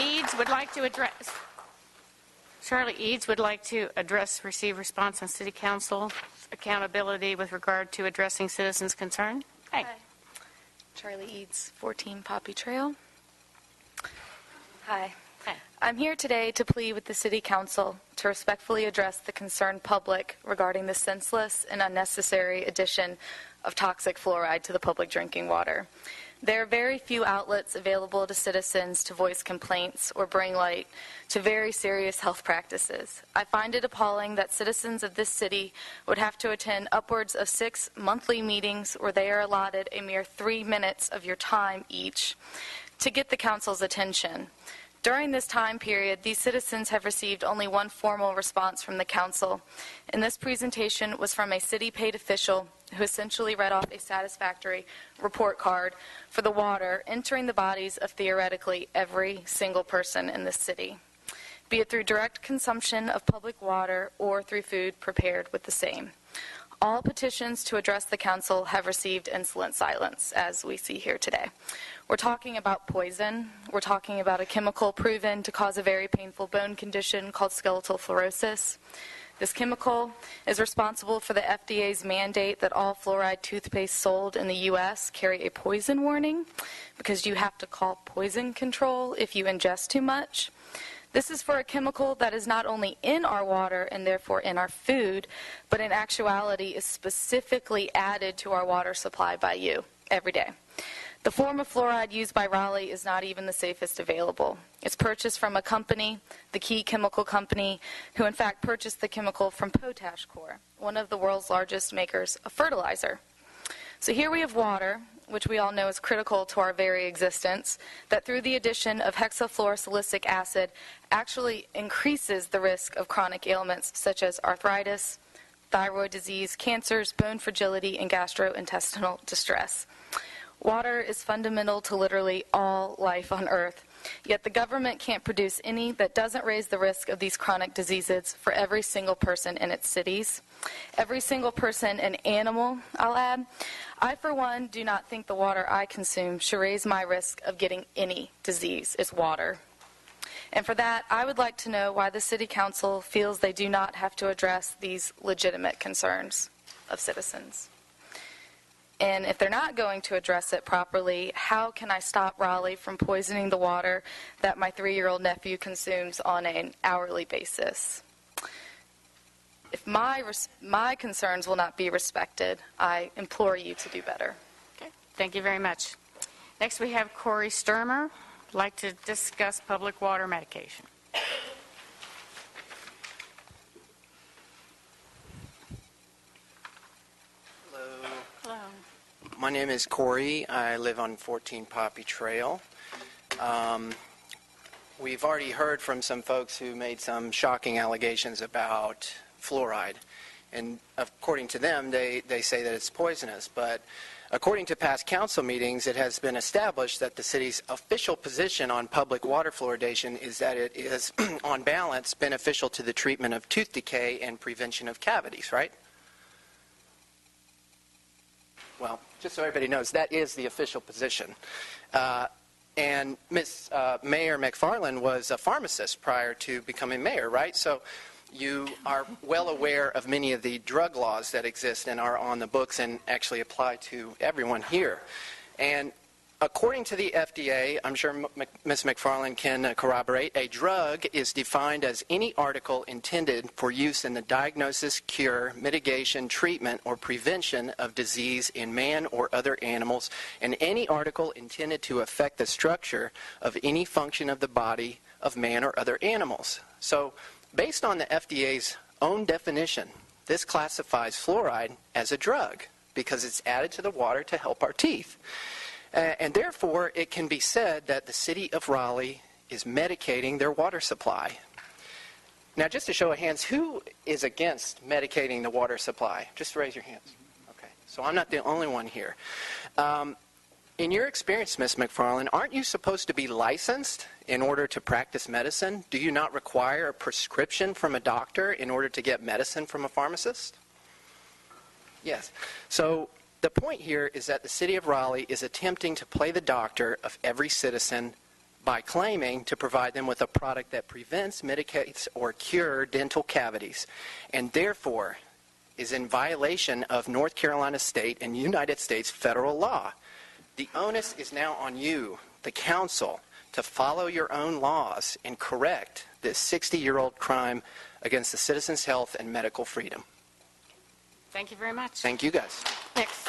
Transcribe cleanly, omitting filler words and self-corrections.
Eades would like to address. Charlee Eades would like to address receive response on City Council accountability with regard to addressing citizens' concern. Hi. Charlee Eades, 14 Poppy Trail. Hi. Hi. I'm here today to plead with the City Council to respectfully address the concerned public regarding the senseless and unnecessary addition of toxic fluoride to the public drinking water. There are very few outlets available to citizens to voice complaints or bring light to very serious health practices. I find it appalling that citizens of this city would have to attend upwards of 6 monthly meetings where they are allotted a mere 3 minutes of your time each to get the council's attention. During this time period, these citizens have received only one formal response from the council, and this presentation was from a city-paid official who essentially read off a satisfactory report card for the water entering the bodies of theoretically every single person in this city, be it through direct consumption of public water or through food prepared with the same. All petitions to address the council have received insolent silence, as we see here today. We're talking about poison. We're talking about a chemical proven to cause a very painful bone condition called skeletal fluorosis. This chemical is responsible for the FDA's mandate that all fluoride toothpaste sold in the U.S. carry a poison warning because you have to call poison control if you ingest too much. This is for a chemical that is not only in our water and therefore in our food, but in actuality is specifically added to our water supply by you every day. The form of fluoride used by Raleigh is not even the safest available. It's purchased from a company, the Key Chemical Company, who in fact purchased the chemical from Potash Corp, one of the world's largest makers of fertilizer. So here we have water, which we all know is critical to our very existence, that through the addition of hexafluorosilicic acid actually increases the risk of chronic ailments such as arthritis, thyroid disease, cancers, bone fragility, and gastrointestinal distress. Water is fundamental to literally all life on Earth, yet the government can't produce any that doesn't raise the risk of these chronic diseases for every single person in its cities. Every single person and animal, I'll add. I, for one, do not think the water I consume should raise my risk of getting any disease. It's water. And for that, I would like to know why the City Council feels they do not have to address these legitimate concerns of citizens. And if they're not going to address it properly, how can I stop Raleigh from poisoning the water that my 3-year-old nephew consumes on an hourly basis? If my concerns will not be respected, I implore you to do better. Okay. Thank you very much. Next we have Corey Sturmer, who'd like to discuss public water medication. My name is Corey. I live on 14 Poppy Trail. We've already heard from some folks who made some shocking allegations about fluoride. And according to them, they say that it's poisonous. But according to past council meetings, it has been established that the city's official position on public water fluoridation is that it is, on balance, beneficial to the treatment of tooth decay and prevention of cavities, right? Well, just so everybody knows, that is the official position. And Mayor McFarland was a pharmacist prior to becoming mayor, right? So you are well aware of many of the drug laws that exist and are on the books and actually apply to everyone here. And according to the FDA, I'm sure Ms. McFarland can corroborate, a drug is defined as any article intended for use in the diagnosis, cure, mitigation, treatment, or prevention of disease in man or other animals, and any article intended to affect the structure of any function of the body of man or other animals. So, based on the FDA's own definition, this classifies fluoride as a drug because it's added to the water to help our teeth. And therefore, it can be said that the city of Raleigh is medicating their water supply. Now, just to show of hands, who is against medicating the water supply? Just raise your hands. Okay, so I'm not the only one here. In your experience, Ms. McFarland, aren't you supposed to be licensed in order to practice medicine? Do you not require a prescription from a doctor in order to get medicine from a pharmacist? Yes. So the point here is that the city of Raleigh is attempting to play the doctor of every citizen by claiming to provide them with a product that prevents, medicates, or cures dental cavities, and therefore is in violation of North Carolina state and United States federal law. The onus is now on you, the council, to follow your own laws and correct this 60-year-old crime against the citizens' health and medical freedom. Thank you very much. Thank you, guys. Next.